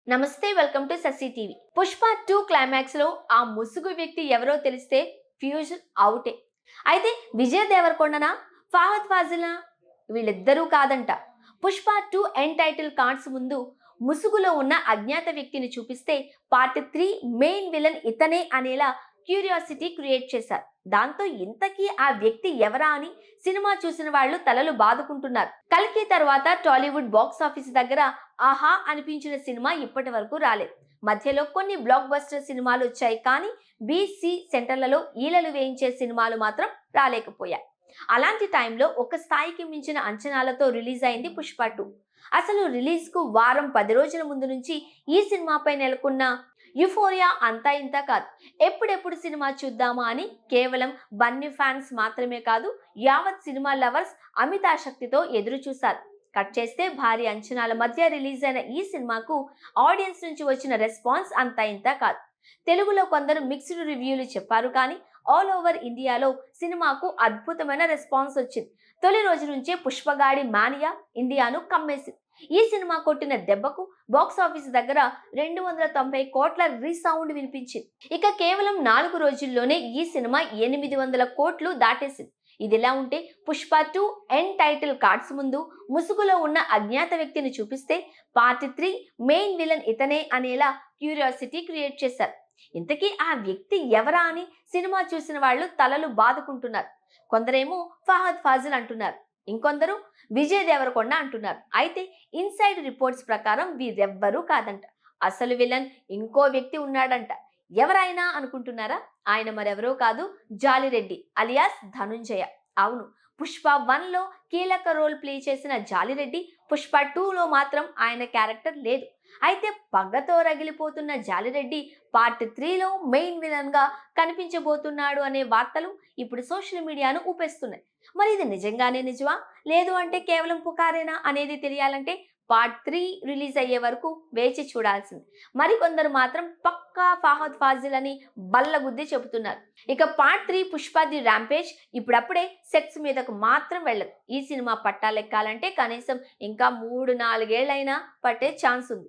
నమస్తే, welcome to Sasi TV. Pushpa 2 climax లో ఆ ముసుగు వ్యక్తి ఎవరో తెలిస్తే ఫ్యూజన్ అవుటే. అయితే విజయ్ దేవరకొండనా, ఫహద్ ఫాజిల్నా? వీళ్ళిద్దరూ కాదంట. పుష్ప 2 ఎండ్ టైటిల్ కార్డ్స్ ముందు ముసుగులో ఉన్న అజ్ఞాత వ్యక్తిని చూపిస్తే పార్ట్ 3 మెయిన్ విలన్ ఇతనే అనేలా క్యూరియాసిటీ క్రియేట్ చేశారు. దాంతో ఇంతకీ ఆ వ్యక్తి ఎవరా అని సినిమా చూసిన వాళ్ళు తలలు బాదుకుంటున్నారు. కల్కి తర్వాత టాలీవుడ్ బాక్స్ ఆఫీస్ దగ్గర ఆహా అనిపించిన సినిమా ఇప్పటి వరకు రాలేదు. మధ్యలో కొన్ని బ్లాక్ బస్టర్ సినిమాలు వచ్చాయి, కానీ బీసీ సెంటర్లలో ఈలలు వేయించే సినిమాలు మాత్రం రాలేకపోయాయి. అలాంటి టైంలో ఒక స్థాయికి మించిన అంచనాలతో రిలీజ్ అయింది పుష్ప 2. అసలు రిలీజ్ కు వారం 10 రోజుల ముందు నుంచి ఈ సినిమాపై నెలకొన్న యుఫోరియా అంతా ఇంత కాదు. ఎప్పుడెప్పుడు సినిమా చూద్దామా అని కేవలం బన్నీ ఫ్యాన్స్ మాత్రమే కాదు, యావత్ సినిమా లవర్స్ అమితాశక్తితో ఎదురు చూశారు. కట్ చేస్తే భారీ అంచనాల మధ్య రిలీజ్ అయిన ఈ సినిమాకు ఆడియన్స్ నుంచి వచ్చిన రెస్పాన్స్ అంతా ఇంత కాదు. తెలుగులో కొందరు మిక్స్డ్ రివ్యూలు చెప్పారు, కానీ ఆల్ ఓవర్ ఇండియాలో సినిమాకు అద్భుతమైన రెస్పాన్స్ వచ్చింది. తొలి రోజు నుంచే పుష్పగాడి మానియా ఇండియాను కమ్మేసింది. ఈ సినిమా కొట్టిన దెబ్బకు బాక్స్ ఆఫీస్ దగ్గర 290 కోట్ల రీసౌండ్ వినిపించింది. ఇక కేవలం 4 రోజుల్లోనే ఈ సినిమా 800 కోట్లు దాటేసింది. ఇదిలా ఉంటే పుష్ప 2 ఎండ్ టైటిల్ కార్డ్స్ ముందు ముసుగులో ఉన్న అజ్ఞాత వ్యక్తిని చూపిస్తే పార్ట్ 3 మెయిన్ విలన్ ఇతనే అనేలా క్యూరియాసిటీ క్రియేట్ చేశారు. ఇంతకీ ఆ వ్యక్తి ఎవరా అని సినిమా చూసిన వాళ్ళు తలలు బాదుకుంటున్నారు. కొందరేమో ఫహద్ ఫాజిల్ అంటున్నారు, ఇంకొందరు విజయ్ దేవరకొండ అంటున్నారు. అయితే ఇన్సైడ్ రిపోర్ట్స్ ప్రకారం వీరెవ్వరూ కాదంట. అసలు విలన్ ఇంకో వ్యక్తి ఉన్నాడంట. ఎవరైనా అనుకుంటున్నారా? ఆయన మరెవరో కాదు, జాలిరెడ్డి అలియాస్ ధనుంజయ. అవును, పుష్ప 1 లో కీలక రోల్ ప్లే చేసిన జాలిరెడ్డి పుష్ప 2 లో మాత్రం ఆయన క్యారెక్టర్ లేదు. అయితే పగతో రగిలిపోతున్న జాలిరెడ్డి పార్ట్ 3 లో మెయిన్ విలన్ గా కనిపించబోతున్నాడు అనే వార్తలు ఇప్పుడు సోషల్ మీడియాను ఊపేస్తున్నాయి. మరి ఇది నిజంగానే నిజమా, లేదు అంటే కేవలం పుకారేనా అనేది తెలియాలంటే పార్ట్ 3 రిలీజ్ అయ్యే వరకు వేచి చూడాల్సింది. మరికొందరు మాత్రం పక్కా ఫహద్ ఫాజిల్ అని బల్లగుద్ది చెబుతున్నారు. ఇక పార్ట్ 3 పుష్ప ది ర్యాంపేజ్ ఇప్పుడప్పుడే సెట్స్ మీదకు మాత్రం వెళ్ళదు. ఈ సినిమా పట్టాలెక్కాలంటే కనీసం ఇంకా 3-4 ఏళ్లైనా పట్టే ఛాన్స్ ఉంది.